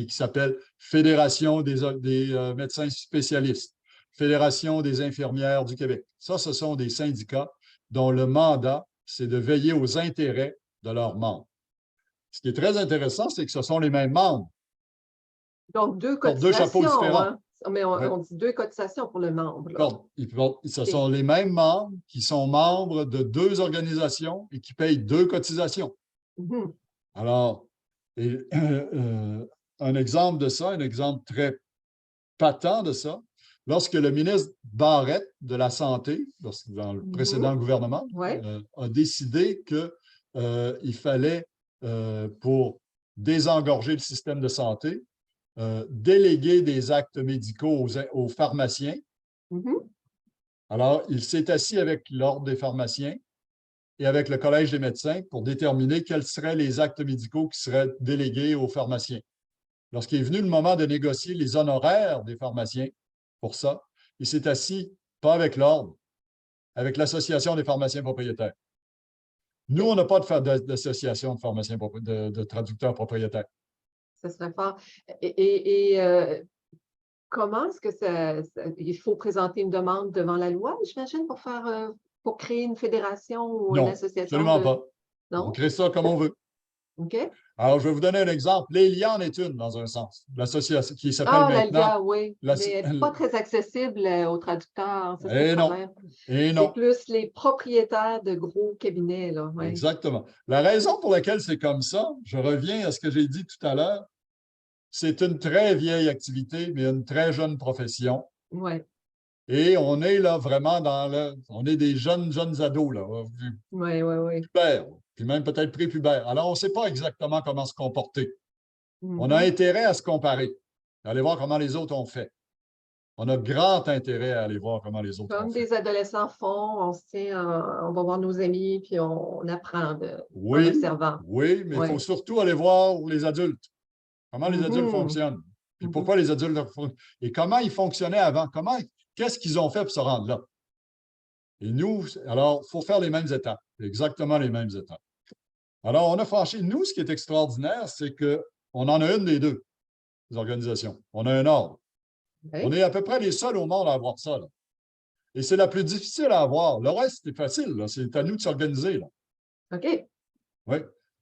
qui s'appelle Fédération des médecins spécialistes, Fédération des infirmières du Québec. Ça, ce sont des syndicats dont le mandat, c'est de veiller aux intérêts de leurs membres. Ce qui est très intéressant, c'est que ce sont les mêmes membres. Donc, 2 cotisations. 2 chapeaux différents. Hein? Mais on dit 2 cotisations pour le membre. Ce sont les mêmes membres qui sont membres de 2 organisations et qui payent 2 cotisations. Alors, un exemple de ça, un exemple très patent de ça, lorsque le ministre Barrette de la Santé, dans le précédent gouvernement, a décidé qu'il fallait, pour désengorger le système de santé, déléguer des actes médicaux aux pharmaciens. Alors, il s'est assis avec l'Ordre des pharmaciens et avec le Collège des médecins pour déterminer quels seraient les actes médicaux qui seraient délégués aux pharmaciens. Lorsqu'il est venu le moment de négocier les honoraires des pharmaciens pour ça, il s'est assis, pas avec l'Ordre, avec l'Association des pharmaciens propriétaires. Nous, on n'a pas d'association de pharmaciens de traducteurs propriétaires. Ce serait fort. Comment est-ce que il faut présenter une demande devant la loi, j'imagine, pour créer une fédération ou une association? Non, absolument pas. Non? On crée ça comme on veut. OK. Alors, je vais vous donner un exemple. L'ELIA en est une, dans un sens. L'association qui s'appelle maintenant... l'ELIA, oui. Mais elle n'est pas très accessible aux traducteurs. C'est non. C'est plus les propriétaires de gros cabinets. Là. Ouais. Exactement. La raison pour laquelle c'est comme ça, je reviens à ce que j'ai dit tout à l'heure, c'est une très vieille activité, mais une très jeune profession. Ouais. Et on est là vraiment on est des jeunes ados, là, Oui. pubères, puis même peut-être prépubères. Alors, on ne sait pas exactement comment se comporter. On a Mhm. intérêt à se comparer, à aller voir comment les autres ont fait. On a grand intérêt à aller voir comment les autres ont Comme fait. des adolescents font, on se tient, on va voir nos amis, puis on apprend en Oui, observant. oui, mais il faut Oui. surtout aller voir les adultes. Comment les adultes Mhm. fonctionnent. Puis Mhm. pourquoi les adultes fonctionnent. Et comment ils fonctionnaient avant. Qu'est-ce qu'ils ont fait pour se rendre là? Et nous, alors, il faut faire les mêmes étapes, exactement les mêmes étapes. Alors, on a franchi, nous, ce qui est extraordinaire, c'est qu'on en a une des deux organisations. On a un ordre. On Oui. est à peu près les seuls au monde à avoir ça, là. Et c'est la plus difficile à avoir. Le reste, c'est facile, là. C'est à nous de s'organiser, là. OK. Oui.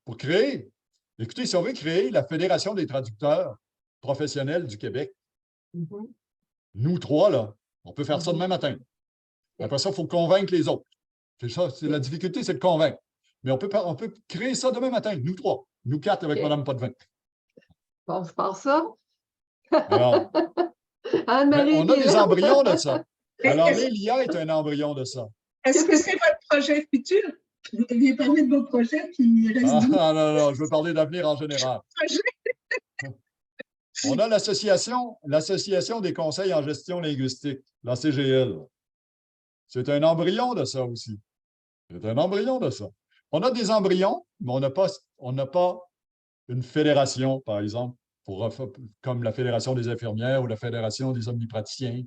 Pour créer, écoutez, si on veut créer la Fédération des traducteurs professionnels du Québec, Mhm. nous trois, là, on peut faire ça Mhm. demain matin. OK. Après ça, il faut convaincre les autres. C'est ça, la OK. difficulté, c'est de convaincre. Mais on peut créer ça demain matin, nous trois, nous quatre avec OK. Mme Potvin. Bon, je pense ça. Alors, ben, Anne-Marie on a qui est des là. embryons de ça. Alors, Est-ce l'Elia est un embryon de ça. est-ce que c'est votre projet futur? Vous deviez parler de vos projets, puis il reste Ah, 10 minutes non, je veux parler d'avenir en général. de projet. On a l'Association des conseils en gestion linguistique, la CGL. C'est un embryon de ça aussi. C'est un embryon de ça. On a des embryons, mais on n'a pas une fédération, par exemple, comme la Fédération des infirmières ou la Fédération des omnipraticiens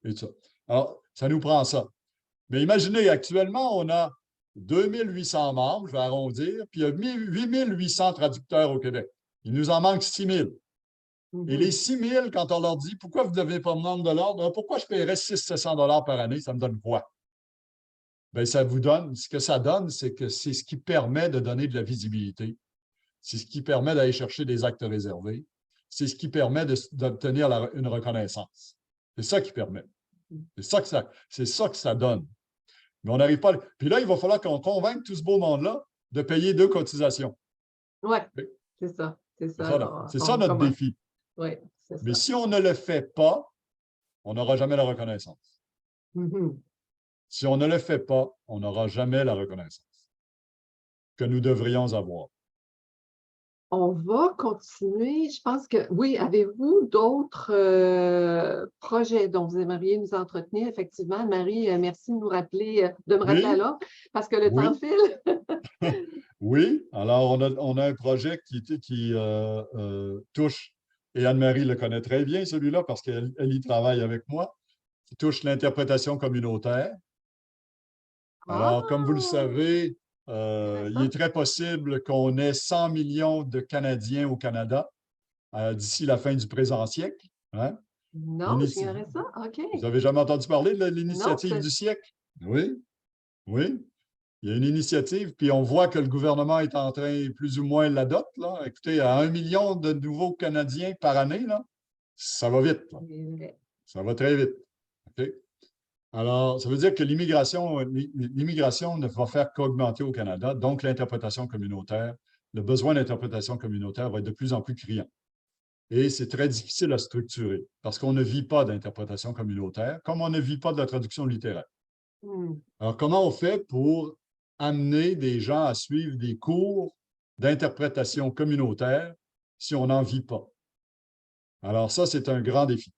et tout ça. Alors, ça nous prend ça. Mais imaginez, actuellement, on a 2800 membres, je vais arrondir, puis il y a 8800 traducteurs au Québec. Il nous en manque 6000. Et les Mhm. 6000, quand on leur dit pourquoi vous ne devez pas me rendre de l'ordre, pourquoi je paierais 600-700 $ par année, ça me donne quoi? Bien, ça vous donne, ce que ça donne, c'est que c'est ce qui permet de donner de la visibilité. C'est ce qui permet d'aller chercher des actes réservés. C'est ce qui permet d'obtenir une reconnaissance. C'est ça qui permet. C'est ça que ça donne. Mais on n'arrive pas. Puis là, il va falloir qu'on convainque tout ce beau monde-là de payer 2 cotisations. Oui, Oui. c'est ça. C'est C'est ça. ça, Alors, c'est ça notre comment? défi. Oui, c'est Mais ça. si on ne le fait pas, on n'aura jamais la reconnaissance. Mhm. Si on ne le fait pas, on n'aura jamais la reconnaissance que nous devrions avoir. On va continuer. Je pense que oui. Avez-vous d'autres projets dont vous aimeriez nous entretenir? Effectivement, Marie, merci de nous rappeler, de me rappeler Oui, alors, parce que le temps oui, file. oui. Alors, on a un projet qui touche, et Anne-Marie le connaît très bien, celui-là, parce qu'elle y travaille avec moi, qui touche l'interprétation communautaire. Alors, comme vous le Ah, savez, il est intéressant. très possible qu'on ait 100 millions de Canadiens au Canada d'ici la fin du présent siècle. Hein? Non, L'inici- j'ignorais ça. OK. Vous n'avez jamais entendu parler de Non, l'initiative c'est. du siècle? Oui, oui. Il y a une initiative, puis on voit que le gouvernement est en train, plus ou moins, l'adopte. Là. Écoutez, à 1 million de nouveaux Canadiens par année, là, ça va vite. Là. C'est vrai. Ça va très vite. OK? Alors, ça veut dire que l'immigration ne va faire qu'augmenter au Canada, donc l'interprétation communautaire, le besoin d'interprétation communautaire va être de plus en plus criant. Et c'est très difficile à structurer parce qu'on ne vit pas d'interprétation communautaire comme on ne vit pas de la traduction littéraire. Hmm. Alors, comment on fait pour amener des gens à suivre des cours d'interprétation communautaire si on n'en vit pas? Alors, ça, c'est un grand défi.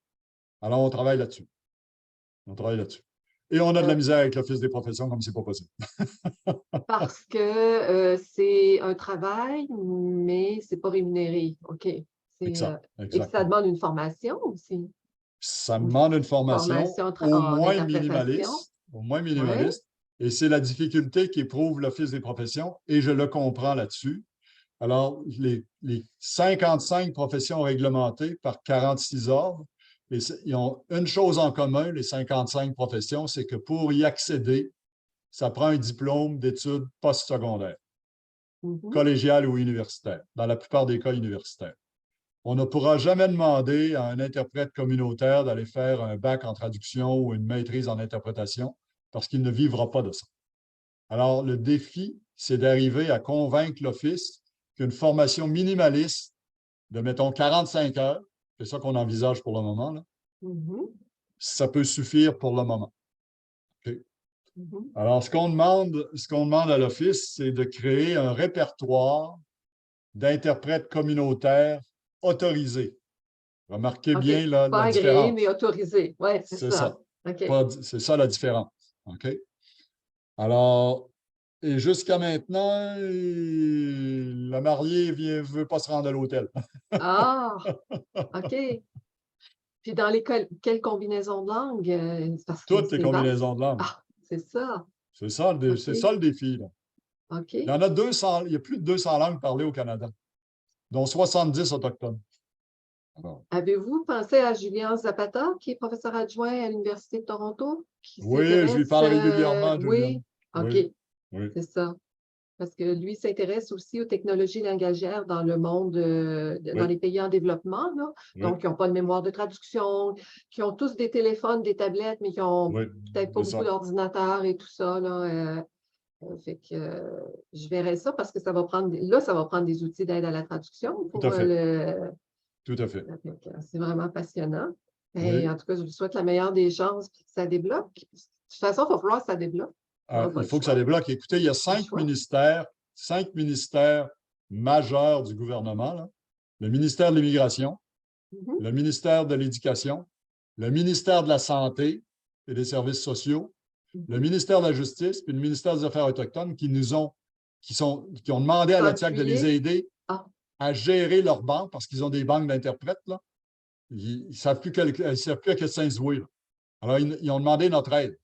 Alors, on travaille là-dessus. On travaille là-dessus. Et on a de la Euh, misère avec l'Office des professions comme c'est pas possible. Parce que c'est un travail, mais c'est pas rémunéré. OK. Exact, Et que ça exactement. demande une formation aussi. Ça Une demande une formation formation au en moins interprétation. minimaliste, au moins Oui. minimaliste, et c'est la difficulté qu'éprouve l'Office des professions, et je le comprends là-dessus. Alors, les 55 professions réglementées par 46 ordres, ils ont une chose en commun, les 55 professions, c'est que pour y accéder, ça prend un diplôme d'études postsecondaires, Mhm. collégiales ou universitaires, dans la plupart des cas universitaires. On ne pourra jamais demander à un interprète communautaire d'aller faire un bac en traduction ou une maîtrise en interprétation parce qu'il ne vivra pas de ça. Alors, le défi, c'est d'arriver à convaincre l'Office qu'une formation minimaliste de, mettons, 45 heures, c'est ça qu'on envisage pour le moment, là, Mhm. ça peut suffire pour le moment. OK? Mhm. Alors, ce qu'on demande à l'Office, c'est de créer un répertoire d'interprètes communautaires autorisés. Remarquez OK. bien la Pas agréé, mais différence. autorisé. Oui, c'est C'est ça. ça. OK. C'est ça la différence. OK? Alors, et jusqu'à maintenant, la mariée ne veut pas se rendre à l'hôtel. Ah, OK. Puis dans quelle combinaison de langue? Parce que Toutes les c'est vaste. combinaisons de langue. Ah, c'est ça. C'est ça, OK. le défi. Là. OK. Il y en a 200, il y a plus de 200 langues parlées au Canada, dont 70 autochtones. Alors, Avez-vous pensé à Julien Zapata, qui est professeur adjoint à l'Université de Toronto, qui oui, je lui s'intéresse, parle régulièrement, Julian. oui, OK, Oui, oui, c'est ça. Parce que lui s'intéresse aussi aux technologies langagières dans le monde, dans oui, les pays en développement, là. oui, Donc, qui n'ont pas de mémoire de traduction, qui ont tous des téléphones, des tablettes, mais qui n'ont oui, peut-être pas c'est beaucoup ça. d'ordinateurs et tout ça, là. Fait que je verrai ça parce que ça va prendre, là, ça va prendre des outils d'aide à la traduction Tout pour à fait, le. tout à fait. C'est vraiment passionnant. Et Oui. en tout cas, je vous souhaite la meilleure des chances puis que ça débloque. De toute façon, il va falloir que ça débloque. On n'aura pas Il le faut que ça choix. débloque. Écoutez, il y a Le choix. 5 ministères majeurs du gouvernement, là. Le ministère de l'Immigration, Mhm. le ministère de l'Éducation, le ministère de la Santé et des Services sociaux, le Mhm. ministère de la Justice et le ministère des Affaires autochtones qui ont demandé à la TIAC de les Appuyé. aider Ah, à gérer leurs banques parce qu'ils ont des banques d'interprètes. Là. Ils ne savent plus à quel sens se vouer. Alors, ils ont demandé notre aide.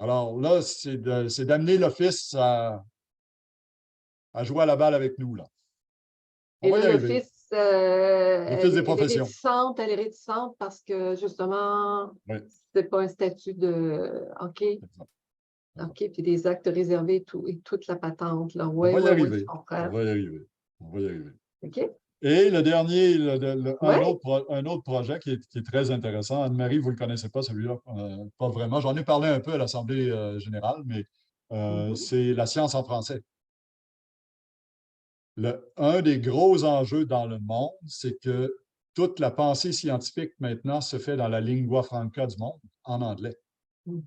Alors là, c'est d'amener l'Office à jouer à la balle avec nous. Là. On et va y là, arriver. l'Office, L'Office des professions. elle est réticente parce que justement, Oui, c'est pas un statut de OK, c'est ça. OK, puis des actes réservés et toute la patente, là. On Oui, va y oui, oui, je arriver. On comprends. va y arriver. On va y arriver. OK? Et le dernier, Oui. un autre projet qui est très intéressant. Anne-Marie, vous ne le connaissez pas, celui-là, pas vraiment. J'en ai parlé un peu à l'Assemblée générale, mais Mhm. c'est la science en français. Un des gros enjeux dans le monde, c'est que toute la pensée scientifique maintenant se fait dans la lingua franca du monde, en anglais. Mhm.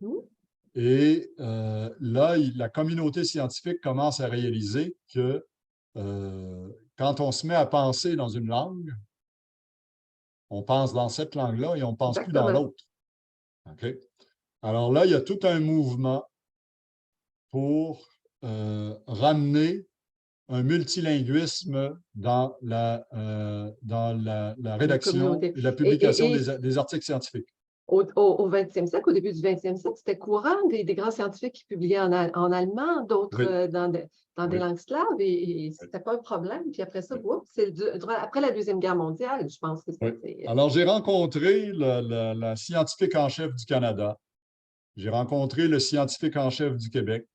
Et là, la communauté scientifique commence à réaliser que quand on se met à penser dans une langue, on pense dans cette langue-là et on ne pense plus dans Exactement. l'autre. Okay? Alors là, il y a tout un mouvement pour ramener un multilinguisme dans la La rédaction communauté. et la publication Et des articles scientifiques. au 20e siècle, au début du 20e siècle, c'était courant des grands scientifiques qui publiaient en allemand, d'autres Oui, dans des oui, langues slaves, et ce oui, n'était pas un problème. Puis après ça, oui. c'est après la Deuxième Guerre mondiale, je pense que Oui. c'était. Alors, j'ai rencontré la scientifique en chef du Canada. J'ai rencontré le scientifique en chef du Québec.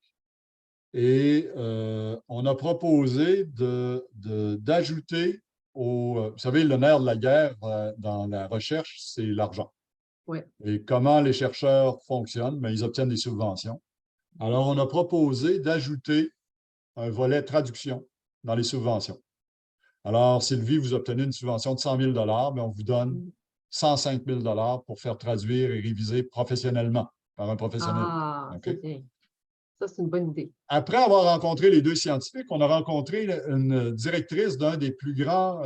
Et on a proposé d'ajouter vous savez, le nerf de la guerre dans la recherche, c'est l'argent. Oui. Et comment les chercheurs fonctionnent? Bien, ils obtiennent des subventions. Alors, on a proposé d'ajouter un volet traduction dans les subventions. Alors, Sylvie, vous obtenez une subvention de 100 000 mais on vous donne 105 000 pour faire traduire et réviser professionnellement par un professionnel. Ah, OK? c'est bien. Ça, c'est une bonne idée. Après avoir rencontré les deux scientifiques, on a rencontré une directrice d'un des plus grands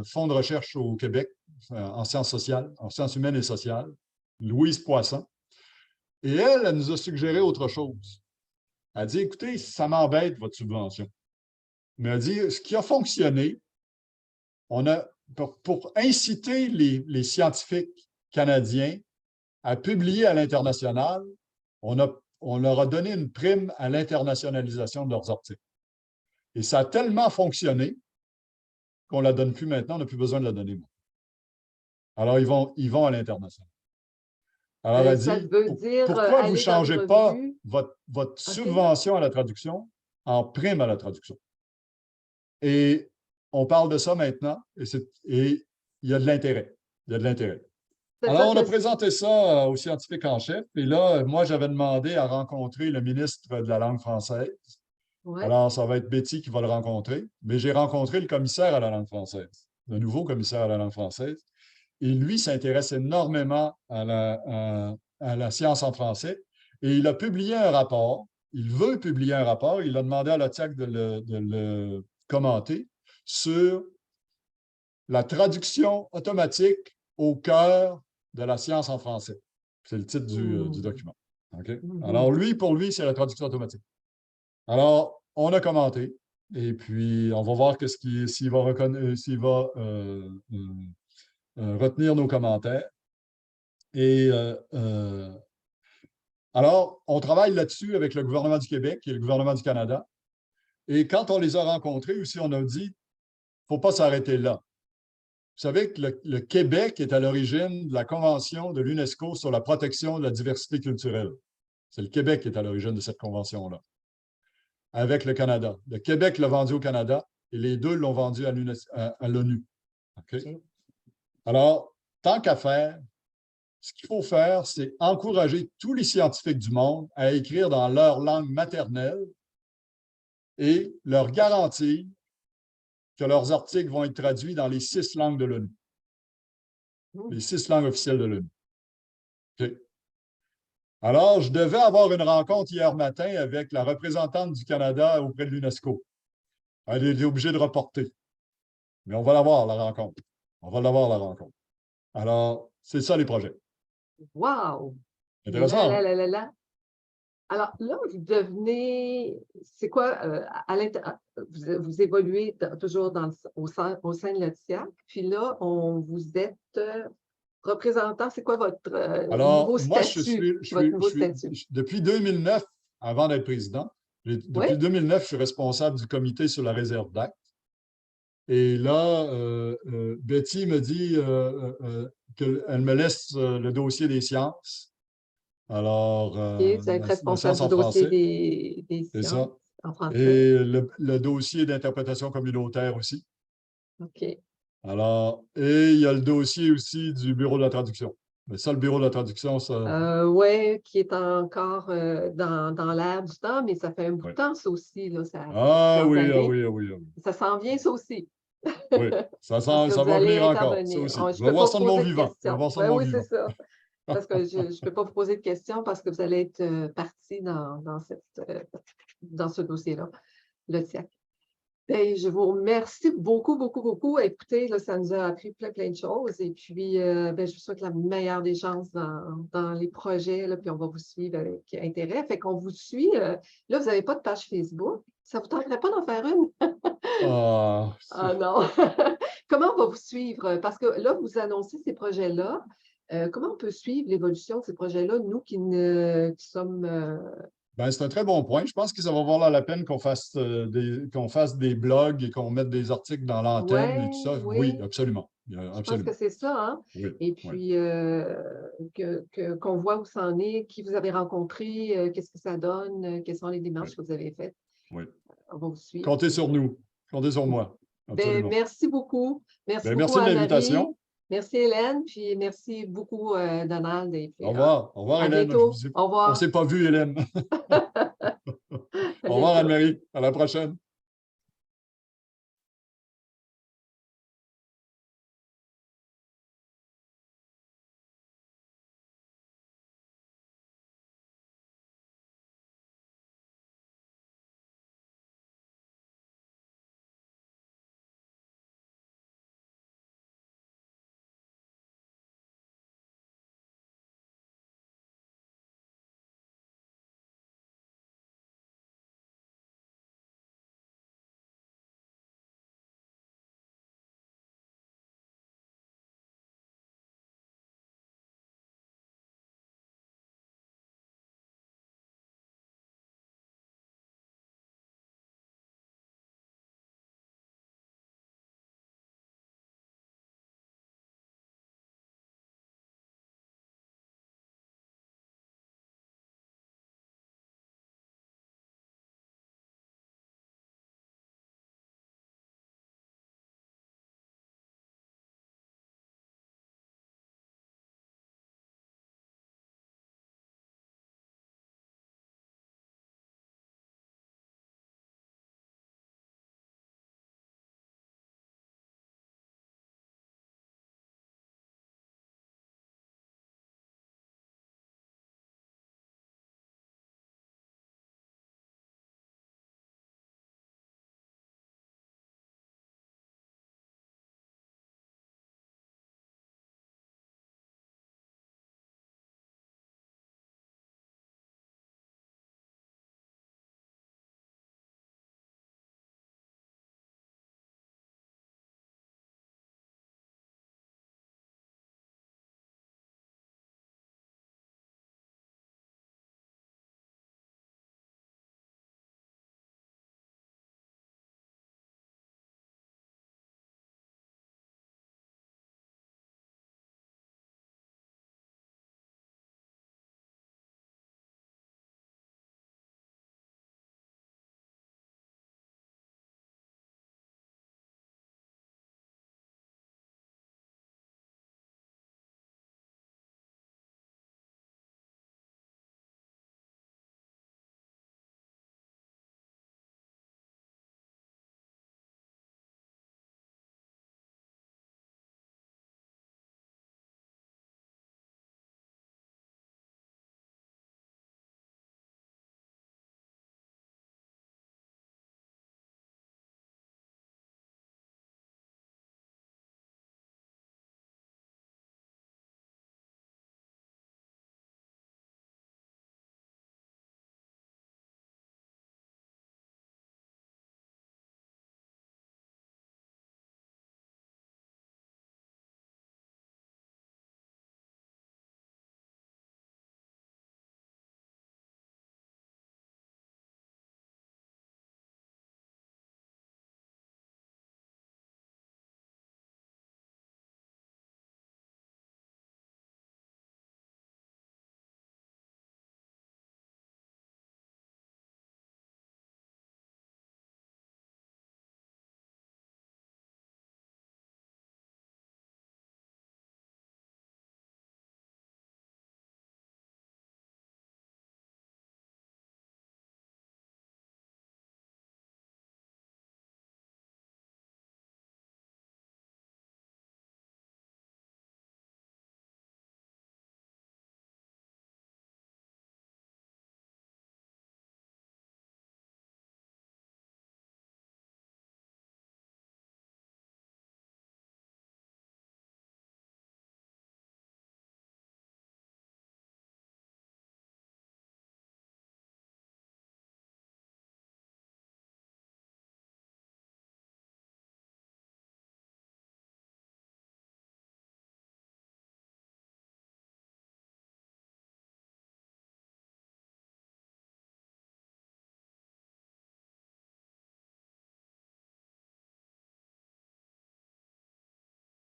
fonds de recherche au Québec en sciences sociales, en sciences humaines et sociales, Louise Poisson. Et elle nous a suggéré autre chose. Elle a dit, écoutez, ça m'embête, votre subvention. Mais elle a dit, ce qui a fonctionné, pour inciter les scientifiques canadiens à publier à l'international, on leur a donné une prime à l'internationalisation de leurs articles. Et ça a tellement fonctionné qu'on ne la donne plus maintenant, on n'a plus besoin de la donner. Alors, ils vont à l'international. Alors, elle Ça dit, veut dire pourquoi vous ne aller dans les changez pas revues. votre OK? subvention à la traduction en prime à la traduction? Et on parle de ça maintenant, et il y a de l'intérêt. Il y a de l'intérêt. Alors, C'est-à-dire on a que. présenté ça aux scientifiques en chef. Et là, moi, j'avais demandé à rencontrer le ministre de la langue française. Ouais. Alors, ça va être Betty qui va le rencontrer. Mais j'ai rencontré le commissaire à la langue française, le nouveau commissaire à la langue française. Et lui s'intéresse énormément à la science en français. Et il a publié un rapport. Il veut publier un rapport. Il a demandé à l'OTIAC de le commenter sur la traduction automatique au cœur de la science en français. C'est le titre du document. Okay? Alors, pour lui, c'est la traduction automatique. Alors, on a commenté. Et puis, on va voir s'il va retenir nos commentaires. Et alors, on travaille là-dessus avec le gouvernement du Québec et le gouvernement du Canada. Et quand on les a rencontrés aussi, on a dit, il ne faut pas s'arrêter là. Vous savez que le Québec est à l'origine de la Convention de l'UNESCO sur la protection de la diversité culturelle. C'est le Québec qui est à l'origine de cette convention-là, avec le Canada. Le Québec l'a vendu au Canada et les deux l'ont vendu à l'ONU. Okay? Alors, tant qu'à faire, ce qu'il faut faire, c'est encourager tous les scientifiques du monde à écrire dans leur langue maternelle et leur garantir que leurs articles vont être traduits dans les 6 langues de l'ONU. Les 6 langues officielles de l'ONU. Okay. Alors, je devais avoir une rencontre hier matin avec la représentante du Canada auprès de l'UNESCO. Elle est obligée de reporter. Mais on va l'avoir, la rencontre. On va l'avoir, la rencontre. Alors, c'est ça les projets. Wow! Intéressant. Alors là, vous devenez, c'est quoi, vous évoluez toujours au sein de l'OTIAC, puis là, vous êtes représentant, c'est quoi votre nouveau statut? Depuis 2009, avant d'être président, depuis 2009, je suis responsable du comité sur la réserve d'actes. Et là, Betty me dit qu'elle me laisse le dossier des sciences. Alors, vous êtes responsable du dossier des sciences en français. Et le dossier d'interprétation communautaire aussi. OK. Alors, et il y a le dossier aussi du bureau de la traduction. Mais ça, le bureau de la traduction, ça... oui, qui est encore dans l'air du temps, mais ça fait un bout de temps, ça aussi. Là, oui. Ça s'en vient, ça aussi. Oui, ça va venir encore, ça aussi. Je vais voir ça de mon vivant. Oui, c'est ça. Parce que je ne peux pas vous poser de questions parce que vous allez être partie dans ce dossier-là, le TIAC. Ben, je vous remercie beaucoup, beaucoup, beaucoup. Écoutez, là, ça nous a appris plein de choses. Et puis, je vous souhaite la meilleure des chances dans les projets. Là, puis, on va vous suivre avec intérêt. Fait qu'on vous suit. Là, vous n'avez pas de page Facebook. Ça ne vous tenterait pas d'en faire une? Ah non. Comment on va vous suivre? Parce que là, vous annoncez ces projets-là. Comment on peut suivre l'évolution de ces projets-là, nous qui sommes... c'est un très bon point. Je pense que ça va valoir la peine qu'on fasse des blogs et qu'on mette des articles dans l'antenne et tout ça. Oui, absolument. Je pense que c'est ça. Hein? Oui, et puis, qu'on voit où ça en est, qui vous avez rencontré, qu'est-ce que ça donne, quelles sont les démarches que vous avez faites. Oui. On va vous suivre. Comptez sur nous. Comptez sur moi. Merci beaucoup. Merci beaucoup, merci de l'invitation. Merci Hélène, puis merci beaucoup Donald. Et puis, au revoir. Au revoir Hélène. Au revoir. On ne s'est pas vu Hélène. Au revoir Anne-Marie. À la prochaine.